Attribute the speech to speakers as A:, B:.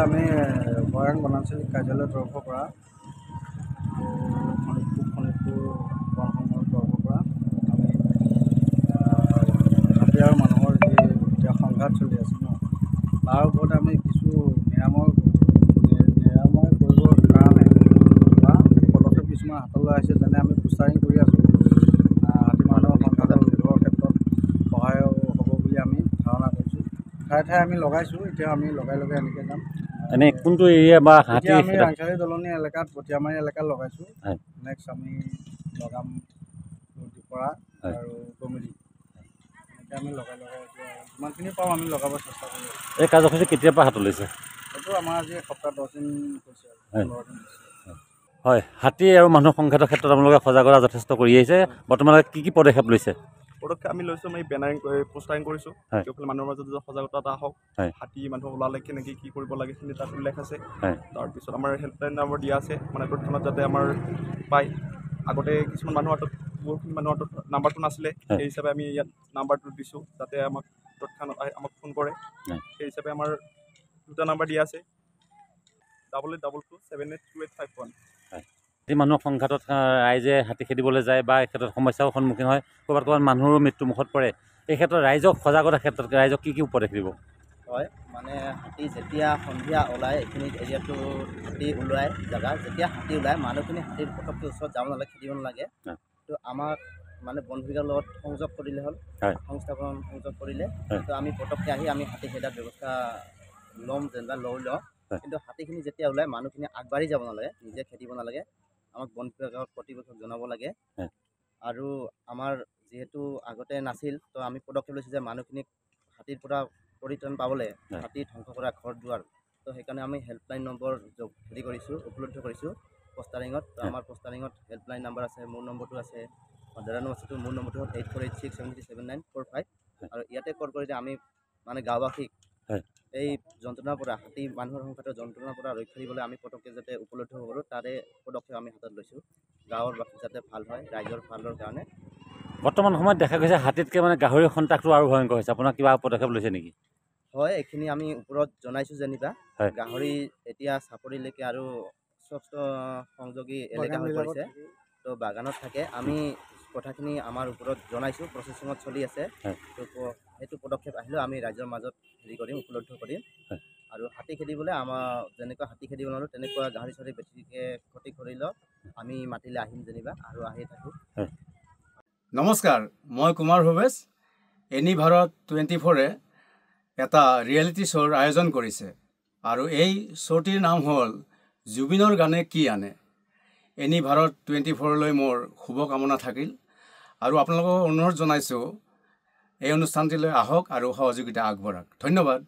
A: আমি বয়াং বনাঞ্চল কাৰ্যালয়ৰ তৰফৰ পৰা শোণিতপুৰ বনসংগৰ তৰফৰ পৰা আমি হাতী আৰু মানুহৰ যি এতিয়া সংঘাত চলি আছে ন, তাৰ ওপৰত আমি কিছু নিৰাময় কৰিবৰ কাৰণে বা পদক্ষেপ কিছুমান হাতলৈ আহিছে। যেনে আমি পোষ্টাৰিং কৰি আছোঁ, হাতী মানুহৰ সংঘাতৰ ৰোধৰ ক্ষেত্ৰত সহায় হ'ব বুলি আমি ধাৰণা কৰিছোঁ। ঠায়ে ঠায়ে আমি লগাইছোঁ, এতিয়া আমি লগাই এনেকৈ যাম।
B: এনে কোনটো এৰিয়া বা হাতী?
A: আমি ৰাংচাৰী দলনি এলেকাত পটিয়ামাৰী এলেকাত লগাইছোঁ। নেক্সট আমি লগাম পৰা আৰু গমিৰি, এনেকৈ আমি লগাই এতিয়া যিমানখিনি পাওঁ আমি লগাব চেষ্টা কৰি আছোঁ।
B: এই কাৰ্যসূচী কেতিয়াৰ পৰা হাতত লৈছে?
A: এইটো আমাৰ আজি সপ্তাহ 10 দিন হৈছে, 15 দিন হৈছে।
B: হয়, হাতী আৰু মানুহৰ সংঘাতৰ ক্ষেত্ৰত আপোনালোকে সজাগতা যথেষ্ট কৰি আহিছে। বৰ্তমান কি পদক্ষেপ লৈছে?
C: পদক্ষেপ আমি লৈছোঁ, আমি পোষ্টাৰিং কৰিছোঁ, মানুহৰ মাজত সজাগতা এটা আহক। হাতী মানুহ ওলালে কেনেকৈ কি কৰিব লাগে সেইখিনি তাত উল্লেখ আছে। তাৰপিছত আমাৰ হেল্পলাইন নম্বৰ দিয়া আছে, মানে তৎক্ষণাত যাতে আমাৰ পায়। আগতে কিছুমান মানুহৰ হাতত বহুতখিনি মানুহৰ হাতত নাম্বাৰটো নাছিলে, সেই হিচাপে আমি ইয়াত নাম্বাৰটো দিছোঁ যাতে আমাক তৎক্ষণাত আমাক ফোন কৰে। সেই হিচাপে আমাৰ 2টা নাম্বাৰ দিয়া আছে, 8822782851।
B: হাতী মানুহৰ সংঘাতত ৰাইজে হাতী খেদিবলৈ যায় বা এই ক্ষেত্ৰত সমস্যাও সন্মুখীন হয়, ক'ৰবাত মানুহৰো মৃত্যুমুখত পৰে। এই ক্ষেত্ৰত ৰাইজক সজাগতাৰ ক্ষেত্ৰত ৰাইজক কি উপদেশ দিব?
D: হয়, মানে হাতী যেতিয়া সন্ধিয়া ওলায়, এইখিনি এৰিয়াটো হাতী ওলোৱাই জেগা, যেতিয়া হাতী ওলায় মানুহখিনি হাতীৰ পটককৈ ওচৰত যাব নালাগে, খেদিব নালাগে। তো আমাক মানে বন বিভাগৰ লগত সংযোগ কৰিলে হ'ল, সংস্থাপন সংযোগ কৰিলে তো আমি পটককৈ আহি আমি হাতী খেদাৰ ব্যৱস্থা লৈ লওঁ। কিন্তু হাতীখিনি যেতিয়া ওলায় মানুহখিনি আগবাঢ়ি যাব নালাগে, নিজে খেদিব নালাগে, আমাক বন বিভাগৰ কৰ্তৃপক্ষক জনাব লাগে। আৰু আমাৰ যিহেতু আগতে নাছিল, তো আমি পদক্ষেপ লৈছোঁ যে মানুহখিনিক হাতীৰ পৰা পৰিত্ৰাণ পাবলৈ, হাতী ধ্বংস কৰা ঘৰ দুৱাৰ, তো সেইকাৰণে আমি হেল্পলাইন নম্বৰ উপলব্ধ কৰিছোঁ পোষ্টাৰিঙত। তো আমাৰ পোষ্টাৰিঙত হেল্পলাইন নাম্বাৰ আছে, মোৰ নম্বৰটো আছে, দাদাৰ নম্বৰটো, মোৰ নম্বৰটো হ'ল 8486737945। আৰু ইয়াতে কল কৰিলে আমি মানে গাঁওবাসীক এই যন্ত্ৰণাৰ পৰা, হাতী মানুহৰ সংঘাতৰ যন্ত্ৰণাৰ পৰা ৰক্ষা দিবলৈ আমি পটককৈ যাতে উপলব্ধ হ'ব পাৰোঁ, তাৰে পদক্ষেপ আমি হাতত লৈছোঁ, গাঁৱৰ বাসী যাতে ভাল হয়, ৰাইজৰ ভালৰ কাৰণে।
B: বৰ্তমান সময়ত দেখা গৈছে হাতীতকৈ গাহৰিৰ সন্ত্ৰাসটো আৰু ভয়ংকৰ হৈছে। আপোনাৰ কিবা পদক্ষেপ লৈছে নেকি?
D: হয়, এইখিনি আমি ওপৰত জনাইছোঁ যেনিবা। গাহৰি এতিয়া চাপৰিলৈকে আৰু স্বচ্ছ সংযোগী এলেকা হৈ পৰিছে, তো বাগানত থাকে। আমি কথাখিনি আমাৰ ওপৰত জনাইছোঁ, প্ৰচেচিঙত চলি আছে। তো সেইটো পদক্ষেপ আহিলেও আমি ৰাইজৰ মাজত উপলব্ধ কৰিম। আৰু হাতী খেদিবলৈ আমাৰ যেনেকুৱা হাতী খেদিব নোৱাৰোঁ, তেনেকুৱা গাহৰি চাহৰি বেছিকৈ ক্ষতি কৰিলেও আমি মাতিলে আহিম যেনিবা, আৰু আহি থাকোঁ।
E: নমস্কাৰ, মই কুমাৰ ভৱেশ। এনি ভাৰত 24-এ এটা ৰিয়েলিটি শ্ব'ৰ আয়োজন কৰিছে, আৰু এই শ্ব'টিৰ নাম হ'ল জুবিনৰ গানে কি আনে। এনি ভাৰত 24-লৈ মোৰ শুভকামনা থাকিল, আৰু আপোনালোকক অনুৰোধ জনাইছোঁ এই অনুষ্ঠানটিলৈ আহক আৰু সহযোগিতা আগবঢ়াওক। ধন্যবাদ।